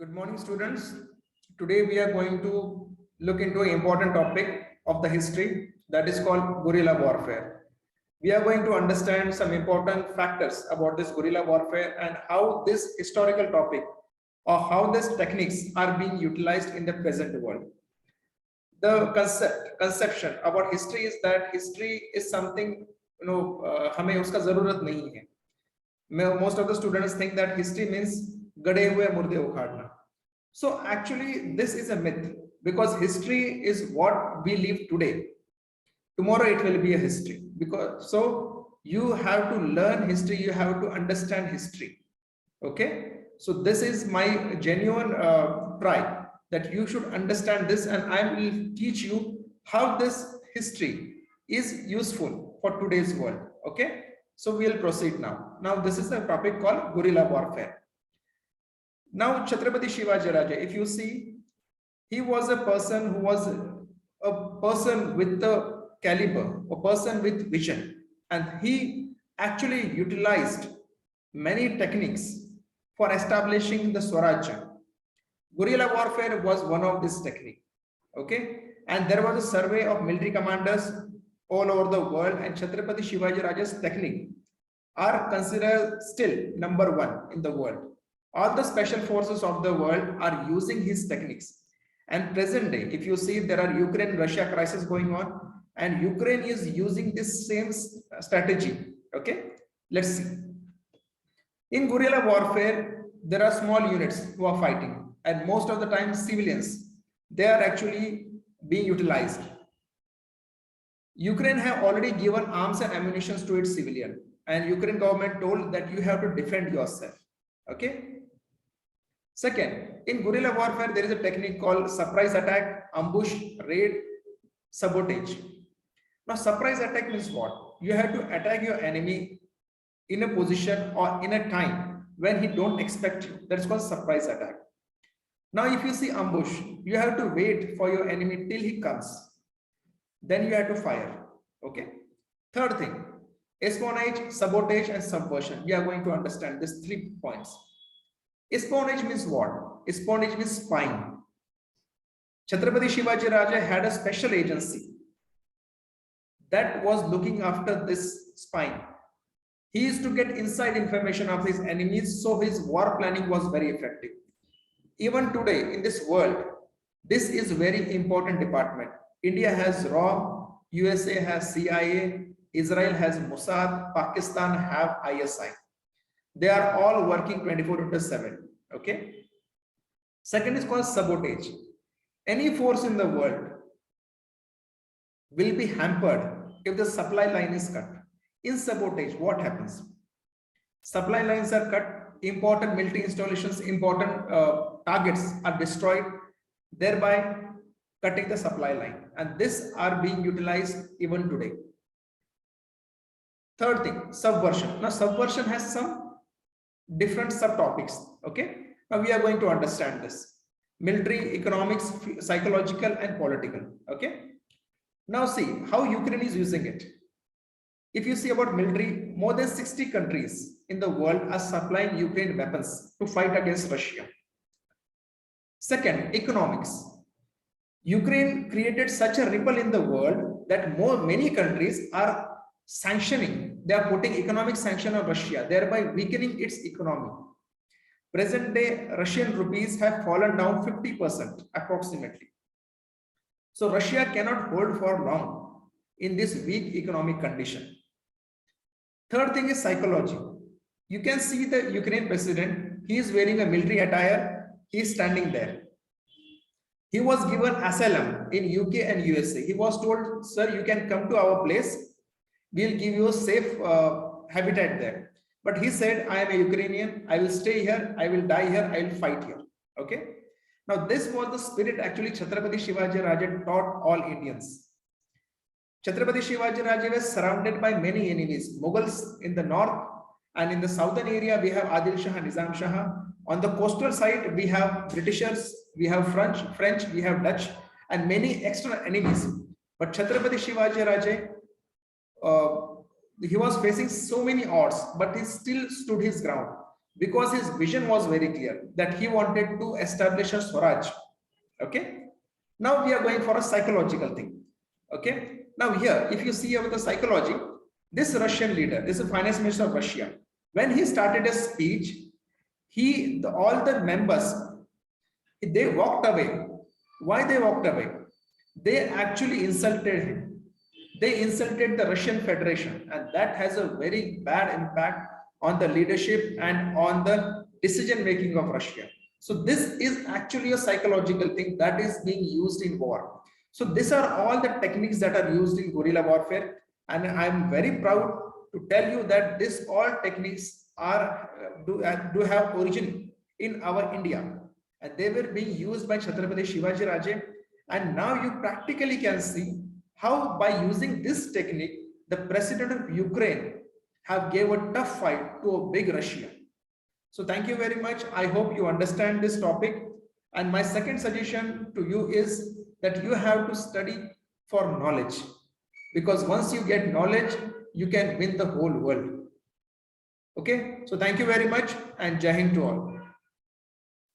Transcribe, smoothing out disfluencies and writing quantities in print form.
Good morning, students. Today we are going to look into an important topic of the history that is called guerrilla warfare. We are going to understand some important factors about this guerrilla warfare and how this historical topic or how these techniques are being utilized in the present world. The conception about history is that history is something हमें उसका जरूरत नहीं है. Most of the students think that history means गड़े हुए मुर्दे उखाड़ना. So actually this is a myth, because history is what we live today. Tomorrow it will be a history, because so you have to learn history, you have to understand history. Okay, so this is my genuine try that you should understand this, and I will teach you how this history is useful for today's world. Okay, so we'll proceed now. Now this is a topic called guerrilla warfare. Now Chhatrapati Shivaji Raje, if you see, he was a person who was a person with the caliber, a person with vision, and he actually utilized many techniques for establishing the Swarajya. Guerrilla warfare was one of this technique. Okay, and there was a survey of military commanders all over the world, and Chhatrapati Shivaji Raja's technique are considered still #1 in the world. All the special forces of the world are using his techniques. And present day, if you see, there are Ukraine-Russia crisis going on, and Ukraine is using this same strategy. Okay, let's see. In guerrilla warfare, there are small units who are fighting, and most of the time civilians, they are actually being utilized. Ukraine have already given arms and ammunition to its civilian, and Ukraine government told that you have to defend yourself. Okay. Second, in guerrilla warfare, there is a technique called surprise attack, ambush, raid, sabotage. Now, surprise attack means what? You have to attack your enemy in a position or in a time when he don't expect you. That's called surprise attack. Now, if you see ambush, you have to wait for your enemy till he comes. Then you have to fire. Okay. Third thing, espionage, sabotage, and subversion. We are going to understand these 3 points. Espionage means what? Espionage means spying. Chhatrapati Shivaji Raja had a special agency that was looking after this spying. He used to get inside information of his enemies, so his war planning was very effective. Even today in this world, this is very important department. India has RAW, USA has CIA, Israel has Mossad, Pakistan have ISI. They are all working 24/7. Okay. Second is called sabotage. Any force in the world will be hampered if the supply line is cut. In sabotage, what happens? Supply lines are cut, important military installations, important targets are destroyed, thereby cutting the supply line. And this are being utilized even today. Third thing, subversion. Now, subversion has some different subtopics. Okay, now we are going to understand this: military, economics, psychological, and political. Okay, now see how Ukraine is using it. If you see about military, more than 60 countries in the world are supplying Ukraine weapons to fight against Russia. Second, economics. Ukraine created such a ripple in the world that many countries are sanctioning. They are putting economic sanction on Russia, thereby weakening its economy. Present day Russian rupees have fallen down 50% approximately. So Russia cannot hold for long in this weak economic condition. Third thing is psychology. You can see the Ukraine president, he is wearing a military attire, he is standing there. He was given asylum in UK and USA. He was told, sir, you can come to our place, we'll give you a safe habitat there. But he said, I am a Ukrainian, I will stay here, I will die here, I will fight here. Okay. Now this was the spirit actually Chhatrapati Shivaji Raja taught all Indians. Chhatrapati Shivaji Raja was surrounded by many enemies. Mughals in the north, and in the southern area we have Adil Shah, Nizam Shah. On the coastal side we have Britishers, we have French, we have Dutch, and many external enemies. But Chhatrapati Shivaji Raja, he was facing so many odds, but he still stood his ground. because his vision was very clear that he wanted to establish a Swaraj. Okay. Now we are going for a psychological thing. Okay. Now here, if you see about the psychology, this Russian leader, this is the finance minister of Russia, when he started a speech, all the members, they walked away. Why they walked away? They actually insulted him. They insulted the Russian Federation, and that has a very bad impact on the leadership and on the decision making of Russia. So this is actually a psychological thing that is being used in war. So these are all the techniques that are used in guerrilla warfare, and I'm very proud to tell you that this all techniques are do have origin in our India, and they were being used by Chhatrapati Shivaji Raje. And now you practically can see how by using this technique, the president of Ukraine have gave a tough fight to a big Russia. So thank you very much. I hope you understand this topic. And my second suggestion to you is that you have to study for knowledge, because once you get knowledge, you can win the whole world. Okay. So thank you very much, and Jai Hind to all.